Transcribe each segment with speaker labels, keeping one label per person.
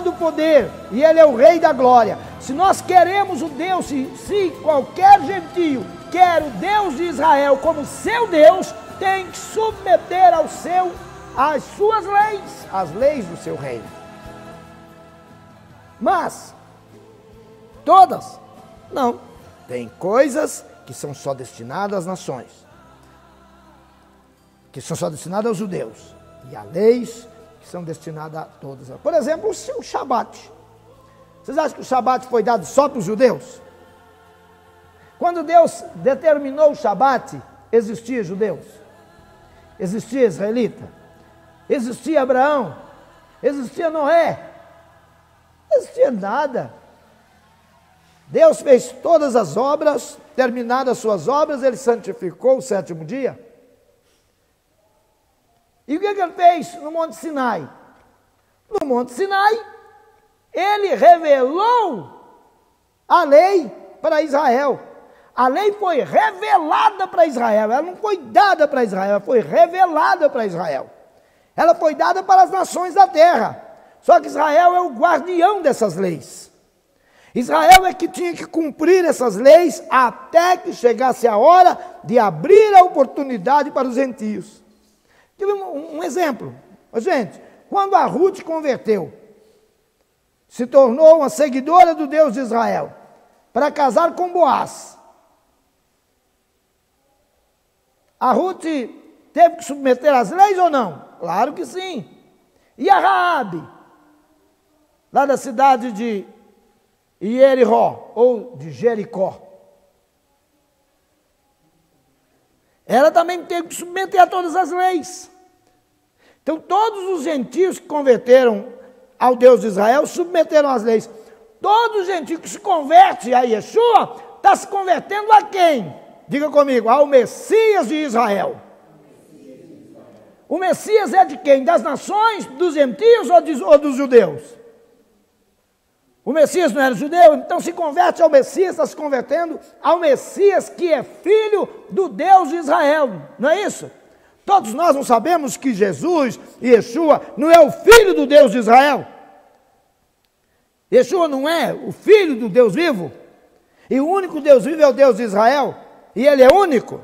Speaker 1: todo o poder e Ele é o Rei da glória. Se nós queremos o Deus, se qualquer gentio quer o Deus de Israel como seu Deus, tem que submeter às suas leis, as leis do seu reino. Mas, todas, não. Tem coisas que são só destinadas às nações, que são só destinadas aos judeus, e há leis que são destinadas a todos. Por exemplo, o Shabat. Vocês acham que o Shabat foi dado só para os judeus? Quando Deus determinou o Shabat, existia judeus, existia israelita, existia Abraão, existia Noé, não existia nada. Deus fez todas as obras, terminadas as suas obras, Ele santificou o sétimo dia. E o que Ele fez no Monte Sinai? No Monte Sinai, Ele revelou a lei para Israel. A lei foi revelada para Israel, ela não foi dada para Israel, ela foi revelada para Israel. Ela foi dada para as nações da terra, só que Israel é o guardião dessas leis. Israel é que tinha que cumprir essas leis até que chegasse a hora de abrir a oportunidade para os gentios. Tive um exemplo, gente, quando a Ruth converteu, se tornou uma seguidora do Deus de Israel, para casar com Boaz, a Ruth teve que submeter às leis ou não? Claro que sim. E a Raabe, lá da cidade de Jericó, ou de Jericó, ela também teve que submeter a todas as leis. Então todos os gentios que converteram ao Deus de Israel submeteram às leis. Todo gentio que se converte a Yeshua está se convertendo a quem? Diga comigo, ao Messias de Israel. O Messias é de quem? Das nações, dos gentios ou dos judeus? O Messias não era judeu, então se converte ao Messias, está se convertendo ao Messias que é filho do Deus de Israel, não é isso? Todos nós não sabemos que Jesus, Yeshua, não é o filho do Deus de Israel? Yeshua não é o filho do Deus vivo? E o único Deus vivo é o Deus de Israel? E Ele é único?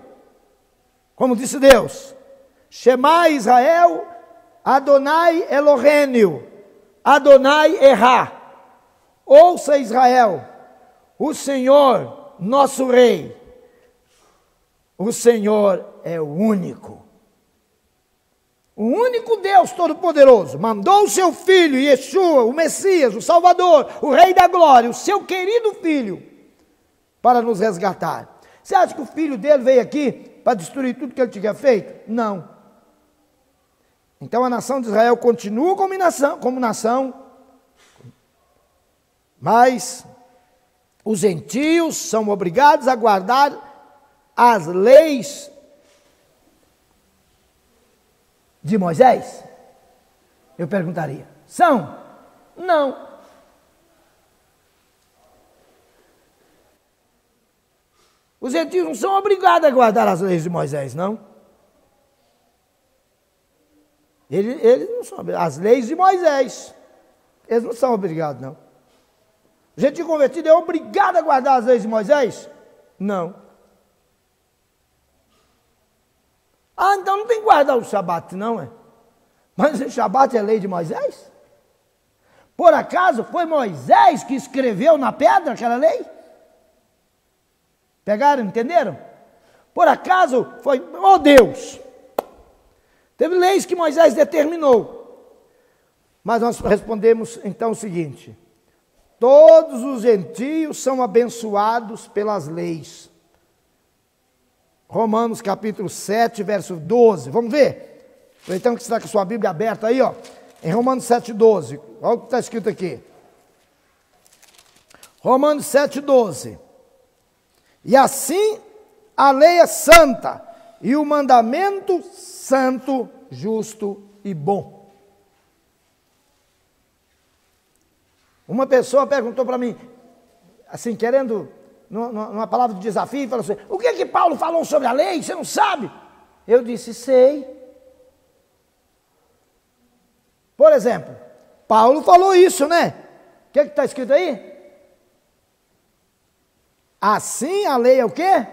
Speaker 1: Como disse Deus, Shema Israel, Adonai Eloheinu, Adonai Erá. Ouça Israel, o Senhor, nosso Rei, o Senhor é o único Deus Todo-Poderoso, mandou o seu Filho, Yeshua, o Messias, o Salvador, o Rei da Glória, o seu querido Filho, para nos resgatar. Você acha que o Filho dele veio aqui para destruir tudo que ele tinha feito? Não. Então a nação de Israel continua como nação, mas os gentios são obrigados a guardar as leis de Moisés? Eu perguntaria, são? Não. Os gentios não são obrigados a guardar as leis de Moisés, não. Eles não são obrigados. As leis de Moisés, eles não são obrigados, não. O gentio convertido é obrigado a guardar as leis de Moisés? Não. Ah, então não tem que guardar o Shabat, não é? Mas o Shabat é lei de Moisés? Por acaso foi Moisés que escreveu na pedra aquela lei? Pegaram, entenderam? Por acaso foi, oh Deus, teve leis que Moisés determinou. Mas nós respondemos então o seguinte: todos os gentios são abençoados pelas leis. Romanos capítulo 7, verso 12. Vamos ver? Então que está com a sua Bíblia aberta aí, ó. Em Romanos 7, 12. Olha o que está escrito aqui. Romanos 7, 12. E assim a lei é santa, e o mandamento santo, justo e bom. Uma pessoa perguntou para mim, assim, querendo, numa palavra de desafio, falou assim: o que Paulo falou sobre a lei? Você não sabe? Eu disse: sei. Por exemplo, Paulo falou isso, né? O que está escrito aí? Assim a lei é o quê?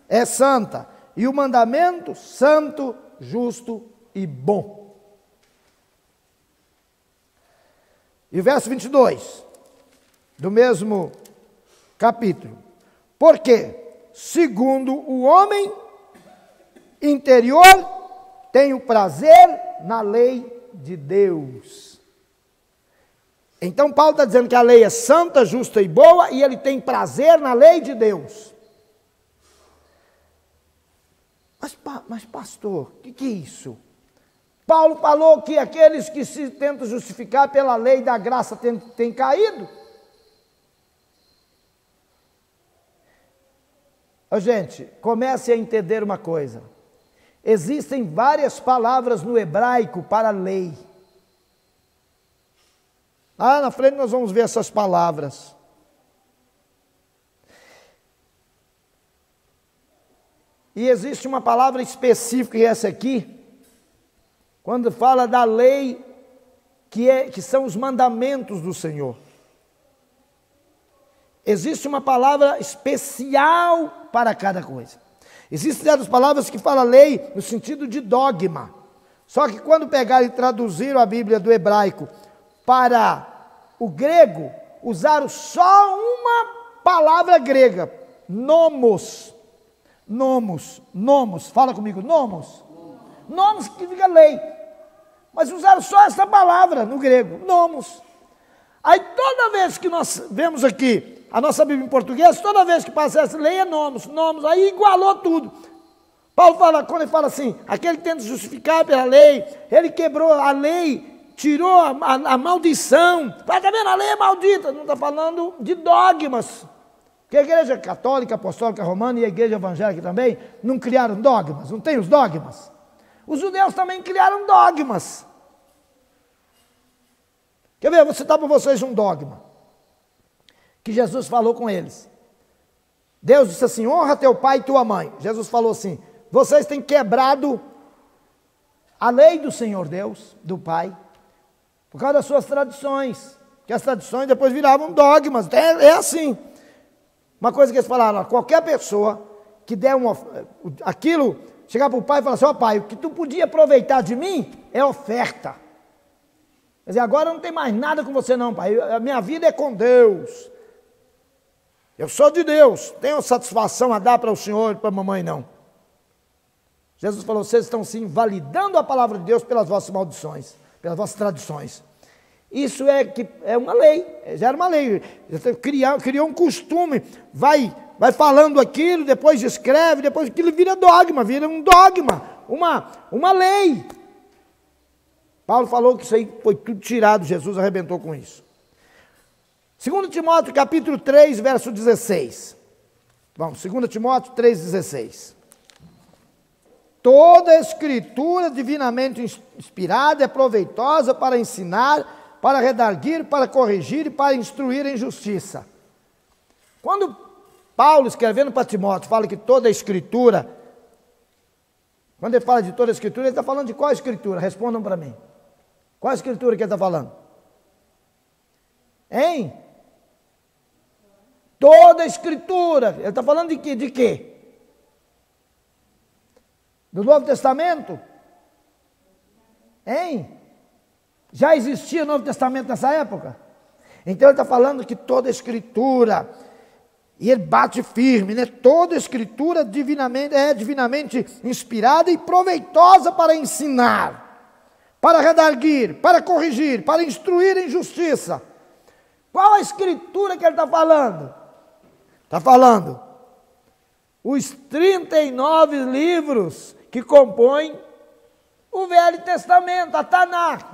Speaker 1: É santa. E o mandamento, santo, justo e bom. E o verso 22, do mesmo capítulo. Porque, segundo o homem interior, tenho prazer na lei de Deus. Então Paulo está dizendo que a lei é santa, justa e boa, e ele tem prazer na lei de Deus. Mas pastor, o que é isso? Paulo falou que aqueles que se tentam justificar pela lei da graça têm caído. Gente, comece a entender uma coisa. Existem várias palavras no hebraico para lei. Lá na frente nós vamos ver essas palavras. E existe uma palavra específica, e essa aqui, quando fala da lei, que são os mandamentos do Senhor. Existe uma palavra especial para cada coisa. Existem certas palavras que falam lei no sentido de dogma. Só que quando pegaram e traduziram a Bíblia do hebraico para o grego, usaram só uma palavra grega, nomos. Nomos, fala comigo, nomos. Nomos significa lei. Mas usaram só essa palavra no grego, nomos. Aí toda vez que nós vemos aqui a nossa Bíblia em português, toda vez que passa essa lei é nomos, aí igualou tudo. Paulo fala, quando ele fala assim, aquele que tenta justificar pela lei, ele quebrou a lei, tirou a maldição. Vai, tá vendo, a lei é maldita, não está falando de dogmas. Porque a igreja católica, apostólica, romana e a igreja evangélica também não criaram dogmas, não tem os dogmas. Os judeus também criaram dogmas. Quer ver, eu vou citar para vocês um dogma que Jesus falou com eles. Deus disse assim, honra teu pai e tua mãe. Jesus falou assim, vocês têm quebrado a lei do Senhor Deus, do Pai, por causa das suas tradições, que as tradições depois viravam dogmas, é assim. Uma coisa que eles falaram, qualquer pessoa que der aquilo, chegar para o pai e falar assim, ó pai, o que tu podia aproveitar de mim é oferta. Quer dizer, agora não tem mais nada com você não, pai, a minha vida é com Deus. Eu sou de Deus, tenho satisfação a dar para o senhor e para a mamãe não. Jesus falou, vocês estão se invalidando a palavra de Deus pelas vossas maldições, pelas vossas tradições. Isso é uma lei, já era uma lei, criou um costume, vai falando aquilo, depois escreve, depois aquilo vira dogma, vira um dogma, uma lei. Paulo falou que isso aí foi tudo tirado, Jesus arrebentou com isso. 2 Timóteo capítulo 3, verso 16. Vamos, 2 Timóteo 3, 16. Toda a escritura divinamente inspirada é proveitosa para ensinar, para redarguir, para corrigir e para instruir em justiça. Quando Paulo, escrevendo para Timóteo, fala que toda a escritura, quando ele fala de toda a escritura, ele está falando de qual escritura? Respondam para mim. Qual a escritura que ele está falando? Hein? Toda a escritura. Ele está falando de quê? De quê? Do Novo Testamento? Hein? Já existia o Novo Testamento nessa época? Então ele está falando que toda a escritura, e ele bate firme, né? Toda a escritura é divinamente inspirada e proveitosa para ensinar, para redarguir, para corrigir, para instruir em justiça. Qual a escritura que ele está falando? Está falando os 39 livros que compõem o Velho Testamento, a Tanakh,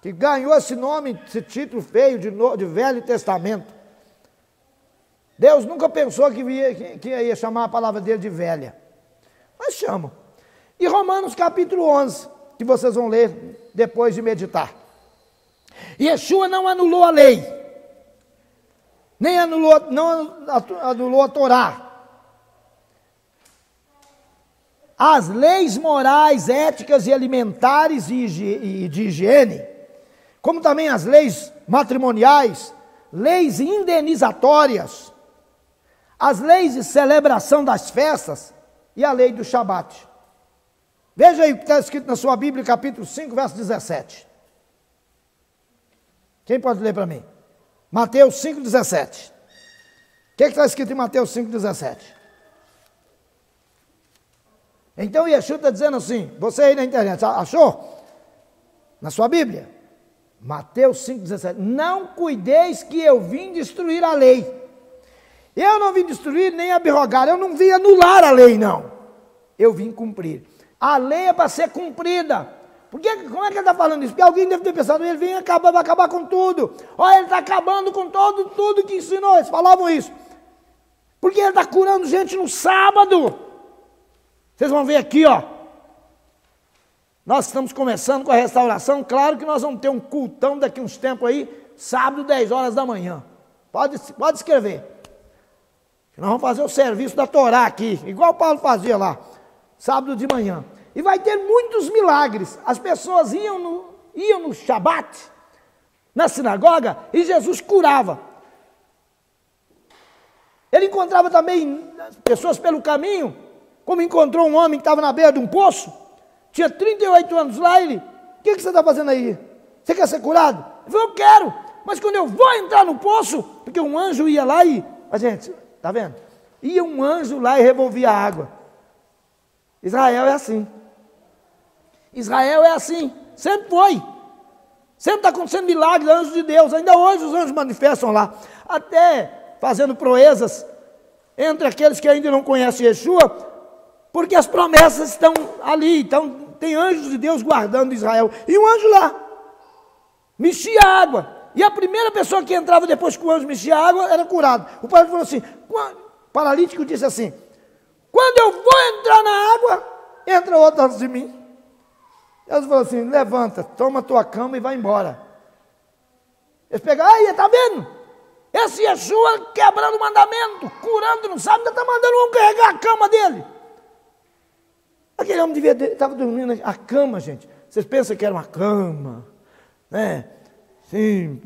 Speaker 1: que ganhou esse nome, esse título feio de Velho Testamento. Deus nunca pensou que ia chamar a palavra dele de velha, mas chama. E Romanos capítulo 11, que vocês vão ler depois de meditar. Yeshua não anulou a lei, nem anulou a Torá. As leis morais, éticas e alimentares e de higiene como também as leis matrimoniais, leis indenizatórias, as leis de celebração das festas e a lei do Shabat. Veja aí o que está escrito na sua Bíblia, capítulo 5, verso 17. Quem pode ler para mim? Mateus 5, 17. O que está escrito em Mateus 5, 17? Então Yeshua está dizendo assim, você aí na internet, achou? Na sua Bíblia? Mateus 5, 17. Não cuideis que eu vim destruir a lei. Eu não vim destruir nem abrogar, eu não vim anular a lei, não. Eu vim cumprir. A lei é para ser cumprida. Porque, como é que ele está falando isso? Porque alguém deve ter pensado, ele vem acabar, vai acabar com tudo. Olha, ele está acabando com tudo que ensinou. Eles falavam isso. Porque ele está curando gente no sábado. Vocês vão ver aqui, ó. Nós estamos começando com a restauração. Claro que nós vamos ter um cultão daqui uns tempos aí, sábado, 10 horas da manhã. Pode escrever. Nós vamos fazer o serviço da Torá aqui, igual o Paulo fazia lá, sábado de manhã. E vai ter muitos milagres. As pessoas iam no Shabat, na sinagoga, e Jesus curava. Ele encontrava também pessoas pelo caminho, como encontrou um homem que estava na beira de um poço, tinha 38 anos lá, ele, o que você está fazendo aí? Você quer ser curado? Ele falou, eu quero, mas quando eu vou entrar no poço, porque um anjo ia lá e, a gente, está vendo? Ia um anjo lá e revolvia a água. Israel é assim. Israel é assim, sempre foi. Sempre está acontecendo milagres, anjos de Deus. Ainda hoje os anjos manifestam lá, até fazendo proezas entre aqueles que ainda não conhecem Yeshua, porque as promessas estão ali. Então tem anjos de Deus guardando Israel. E um anjo lá mexia a água. E a primeira pessoa que entrava depois que o anjo mexia a água era curado. O paralítico falou assim, o paralítico disse assim, quando eu vou entrar na água, entra outro antes de mim. Deus falou assim, levanta, toma a tua cama e vai embora. Eles pegaram, aí, está vendo? Esse Yeshua quebrando o mandamento, curando, não sabe, ainda está mandando um carregar a cama dele. Aquele homem estava dormindo, a cama, gente. Vocês pensam que era uma cama, né? Sim,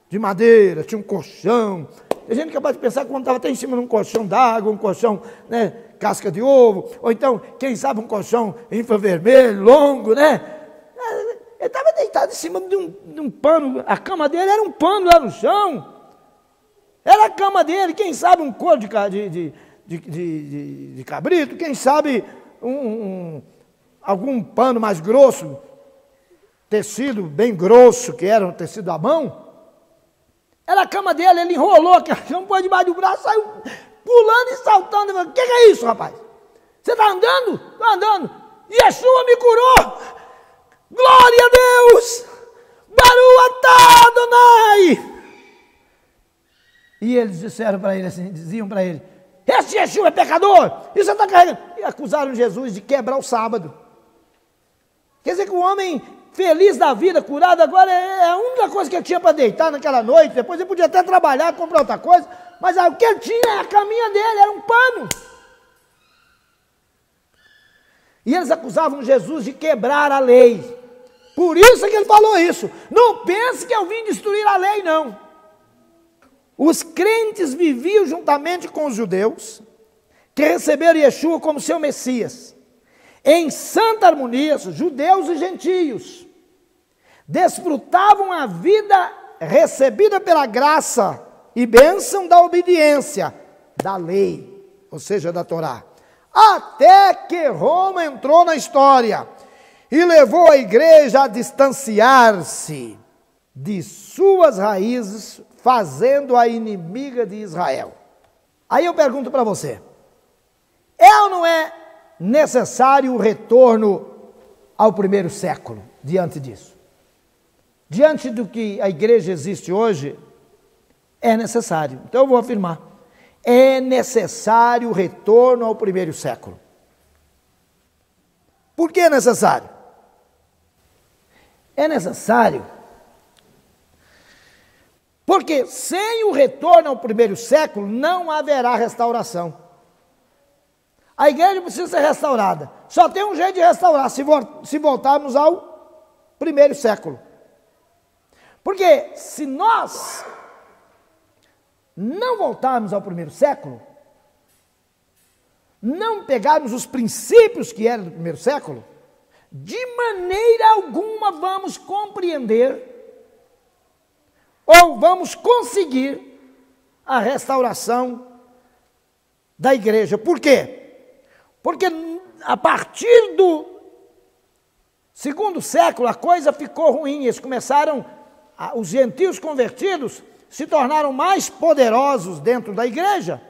Speaker 1: de madeira, tinha um colchão. Tem gente capaz de pensar que quando estava até em cima de um colchão d'água, um colchão, né, casca de ovo, ou então, quem sabe, um colchão infravermelho, longo, né? Ele estava deitado em cima de um pano, a cama dele era um pano lá no chão. Era a cama dele, quem sabe um couro de cabrito, quem sabe algum pano mais grosso, tecido bem grosso, que era um tecido à mão. Era a cama dele, ele enrolou aquela cama, pôs debaixo do braço, saiu pulando e saltando. Eu falei, o que é isso, rapaz? Você está andando? Estou andando. Yeshua me curou. Glória a Deus. Baruch atah Adonai. E eles disseram para ele assim, diziam para ele, esse Yeshua é pecador, e você está carregando. E acusaram Jesus de quebrar o sábado. Quer dizer que o homem feliz da vida, curado, agora é a única coisa que ele tinha para deitar naquela noite. Depois ele podia até trabalhar, comprar outra coisa, mas o que ele tinha, a caminha dele, era um pano. E eles acusavam Jesus de quebrar a lei. Por isso é que ele falou isso. Não pense que eu vim destruir a lei, não. Os crentes viviam juntamente com os judeus, que receberam Yeshua como seu Messias, em santa harmonia, judeus e gentios, desfrutavam a vida recebida pela graça e bênção da obediência da lei, ou seja, da Torá, até que Roma entrou na história e levou a igreja a distanciar-se de suas raízes, fazendo-a inimiga de Israel. Aí eu pergunto para você, é ou não é necessário o retorno ao primeiro século, diante disso? Diante do que a igreja existe hoje, é necessário. Então eu vou afirmar, é necessário o retorno ao primeiro século. Por que é necessário? É necessário porque sem o retorno ao primeiro século não haverá restauração. A igreja precisa ser restaurada. Só tem um jeito de restaurar, se voltarmos ao primeiro século. Porque se nós não voltarmos ao primeiro século, não pegarmos os princípios que eram do primeiro século, de maneira alguma vamos compreender ou vamos conseguir a restauração da igreja. Por quê? Porque a partir do segundo século a coisa ficou ruim. Eles começaram, os gentios convertidos se tornaram mais poderosos dentro da igreja,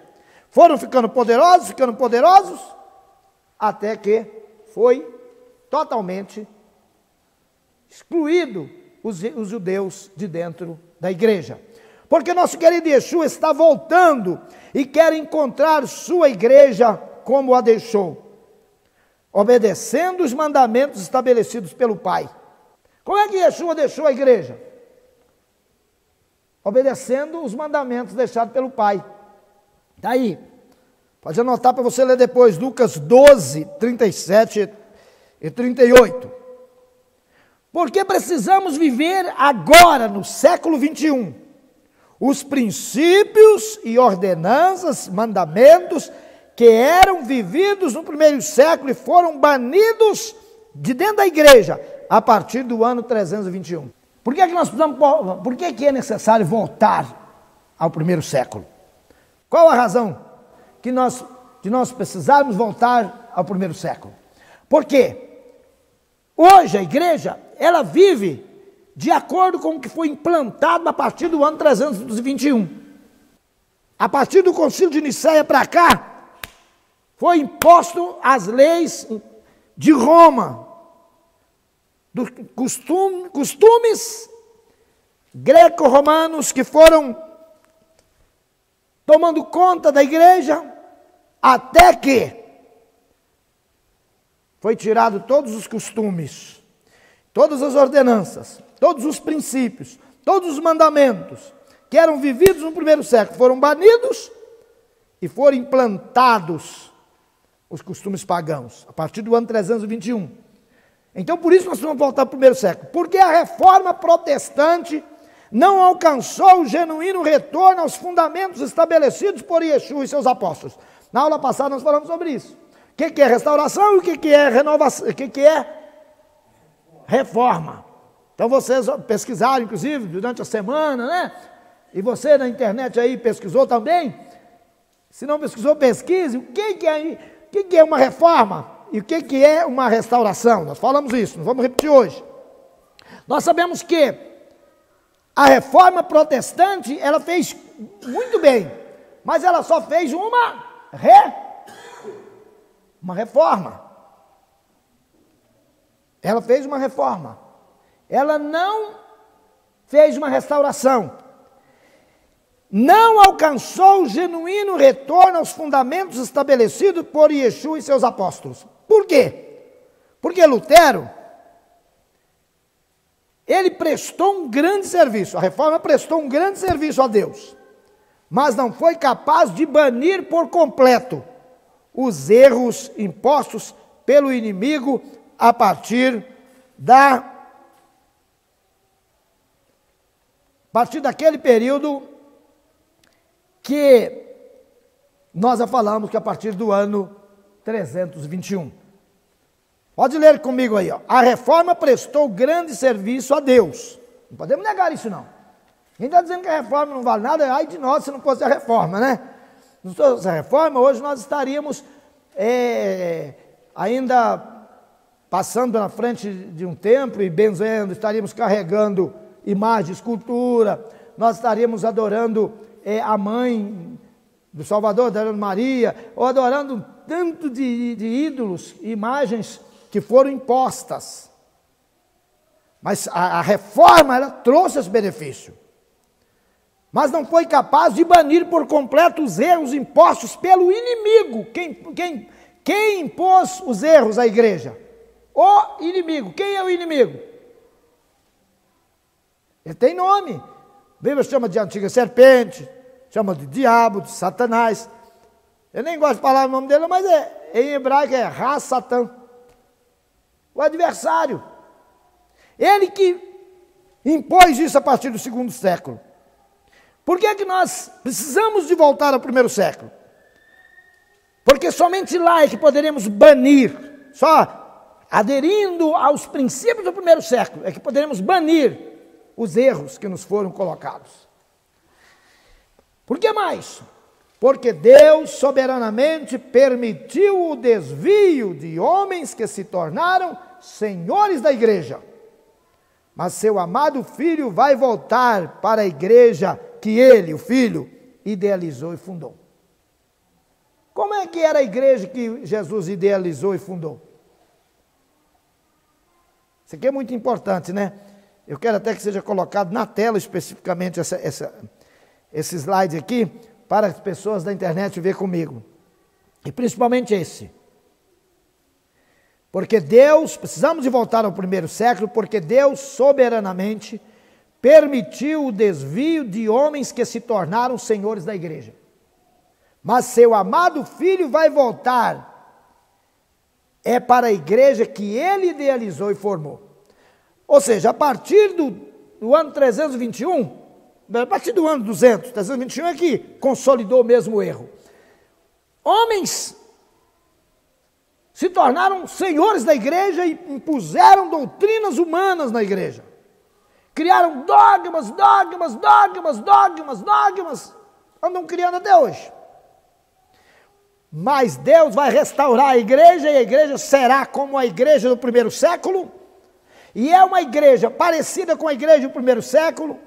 Speaker 1: foram ficando poderosos, até que foi totalmente excluído os judeus de dentro da igreja. Porque nosso querido Yeshua está voltando e quer encontrar sua igreja como a deixou, obedecendo os mandamentos estabelecidos pelo Pai. Como é que Yeshua deixou a igreja? Obedecendo os mandamentos deixados pelo Pai. Está aí. Pode anotar para você ler depois, Lucas 12, 37 e 38. Porque precisamos viver agora, no século 21, os princípios e ordenanças, mandamentos que eram vividos no primeiro século e foram banidos de dentro da igreja a partir do ano 321. Por que nós precisamos, por que é necessário voltar ao primeiro século? Qual a razão que nós precisarmos voltar ao primeiro século? Porque hoje a igreja, ela vive de acordo com o que foi implantado a partir do ano 321. A partir do Concílio de Nicéia para cá, foi imposto as leis de Roma, dos costumes greco-romanos que foram tomando conta da igreja, até que foi tirado todos os costumes, todas as ordenanças, todos os princípios, todos os mandamentos que eram vividos no primeiro século, foram banidos e foram implantados os costumes pagãos, a partir do ano 321. Então, por isso nós vamos voltar ao primeiro século, porque a reforma protestante não alcançou o genuíno retorno aos fundamentos estabelecidos por Yeshua e seus apóstolos. Na aula passada nós falamos sobre isso. O que é restauração e o que é renovação, o que é reforma. Então vocês pesquisaram, inclusive, durante a semana, né? E você na internet aí pesquisou também. Se não pesquisou, pesquise. O que é uma reforma e o que é uma restauração. Nós falamos isso, nós vamos repetir hoje. Nós sabemos que a reforma protestante, ela fez muito bem, mas ela só fez uma reforma. Ela fez uma reforma. Ela não fez uma restauração. Não alcançou o genuíno retorno aos fundamentos estabelecidos por Yeshua e seus apóstolos. Por quê? Porque Lutero, ele prestou um grande serviço, a reforma prestou um grande serviço a Deus, mas não foi capaz de banir por completo os erros impostos pelo inimigo a partir daquele período que nós já falamos, que a partir do ano 321. Pode ler comigo aí, ó. A reforma prestou grande serviço a Deus. Não podemos negar isso, não. Quem está dizendo que a reforma não vale nada, ai de nós se não fosse a reforma, né? Se não fosse a reforma, hoje nós estaríamos ainda passando na frente de um templo e benzendo, estaríamos carregando imagem de escultura, nós estaríamos adorando a mãe do Salvador, adorando Maria, ou adorando um tanto de ídolos, imagens que foram impostas. Mas a reforma, ela trouxe esse benefício. Mas não foi capaz de banir por completo os erros impostos pelo inimigo. Quem impôs os erros à igreja? O inimigo. Quem é o inimigo? Ele tem nome. A Bíblia chama de antiga serpente, chama de diabo, de Satanás. Eu nem gosto de falar o nome dele, mas em hebraico é Ra-Satã. O adversário. Ele que impôs isso a partir do segundo século. Por que é que nós precisamos de voltar ao primeiro século? Porque somente lá é que poderemos banir, só aderindo aos princípios do primeiro século, é que poderemos banir os erros que nos foram colocados. Por que mais? Porque Deus soberanamente permitiu o desvio de homens que se tornaram senhores da igreja. Mas seu amado Filho vai voltar para a igreja que ele, o Filho, idealizou e fundou. Como é que era a igreja que Jesus idealizou e fundou? Isso aqui é muito importante, né? Eu quero até que seja colocado na tela especificamente esse slide aqui, para as pessoas da internet ver comigo. E principalmente esse. Porque Deus, precisamos de voltar ao primeiro século, porque Deus soberanamente permitiu o desvio de homens que se tornaram senhores da igreja. Mas seu amado Filho vai voltar, é para a igreja que ele idealizou e formou. Ou seja, a partir do ano 321, a partir do ano 200, 321 é que consolidou o mesmo erro. Homens se tornaram senhores da igreja e impuseram doutrinas humanas na igreja. Criaram dogmas, andam criando até hoje. Mas Deus vai restaurar a igreja e a igreja será como a igreja do primeiro século. E é uma igreja parecida com a igreja do primeiro século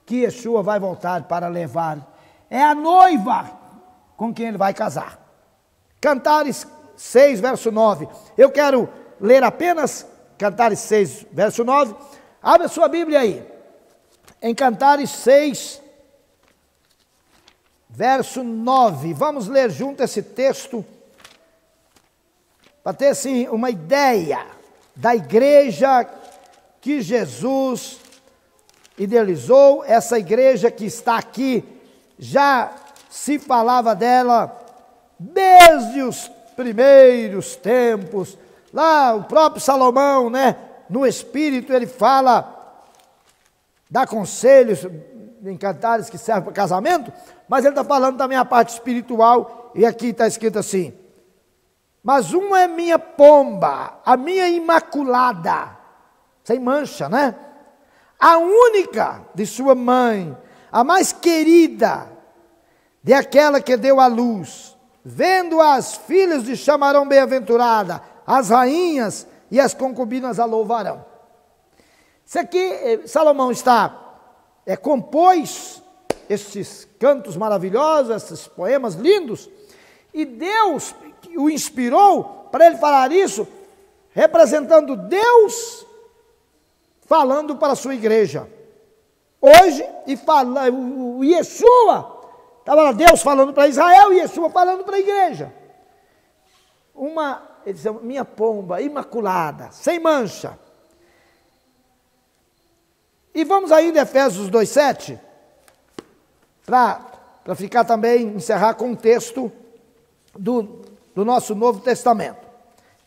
Speaker 1: que Yeshua vai voltar para levar. É a noiva com quem ele vai casar. Cantares 6, verso 9. Eu quero ler apenas Cantares 6, verso 9. Abre a sua Bíblia aí. Em Cantares 6, verso 9. Vamos ler junto esse texto para ter assim uma ideia da igreja que Jesus idealizou, essa igreja que está aqui, já se falava dela desde os primeiros tempos. Lá o próprio Salomão, né, no Espírito, ele fala, dá conselhos em Cantares que servem para casamento, mas ele está falando também a parte espiritual, e aqui está escrito assim: mas uma é minha pomba, a minha imaculada, sem mancha, né? A única de sua mãe, a mais querida de aquela que deu à luz. Vendo as filhas de chamarão bem-aventurada, as rainhas e as concubinas a louvarão. Isso aqui, Salomão compôs esses cantos maravilhosos, esses poemas lindos, e Deus o inspirou para ele falar isso, representando Deus falando para a sua igreja. Hoje, o Yeshua, estava lá Deus falando para Israel e Yeshua falando para a igreja. Ele diz, minha pomba imaculada, sem mancha. E vamos aí de Efésios 2,7, para ficar também, encerrar com um texto do nosso Novo Testamento.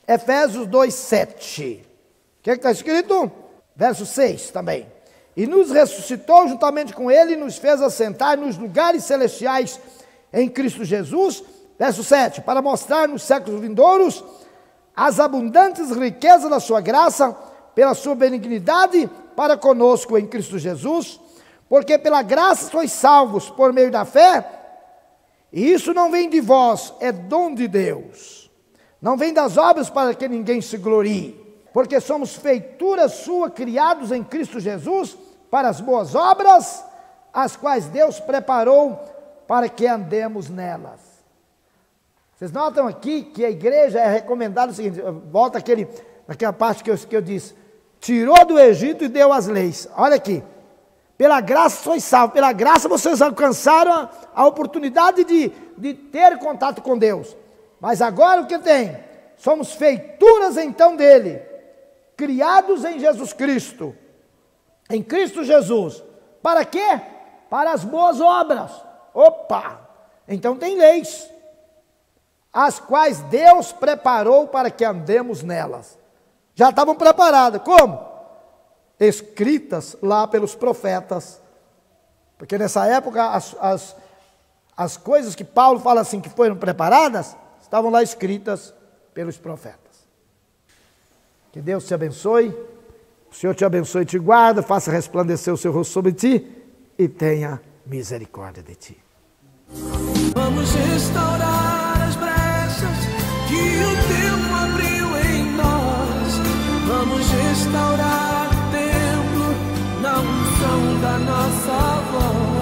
Speaker 1: Efésios 2,7. O que está escrito? Verso 6 também. E nos ressuscitou juntamente com ele e nos fez assentar nos lugares celestiais em Cristo Jesus. Verso 7. Para mostrar nos séculos vindouros as abundantes riquezas da sua graça, pela sua benignidade para conosco em Cristo Jesus, porque pela graça sois salvos por meio da fé, e isso não vem de vós, é dom de Deus. Não vem das obras para que ninguém se glorie, porque somos feitura sua, criados em Cristo Jesus, para as boas obras, as quais Deus preparou para que andemos nelas. Vocês notam aqui que a igreja é recomendada o seguinte, volta naquela parte que eu disse, tirou do Egito e deu as leis. Olha aqui, pela graça sois salvos, pela graça vocês alcançaram a oportunidade de ter contato com Deus. Mas agora o que tem? Somos feituras então dele, criados em Jesus Cristo, em Cristo Jesus. Para quê? Para as boas obras. Opa! Então tem leis, as quais Deus preparou para que andemos nelas. Já estavam preparadas. Como? escritas lá pelos profetas. Porque nessa época as coisas que Paulo fala assim que foram preparadas, estavam lá escritas pelos profetas. Que Deus te abençoe, o Senhor te abençoe e te guarda, faça resplandecer o seu rosto sobre ti e tenha misericórdia de ti.
Speaker 2: Vamos restaurar as brechas que o tempo abriu em nós. Vamos restaurar o templo na unção da nossa voz.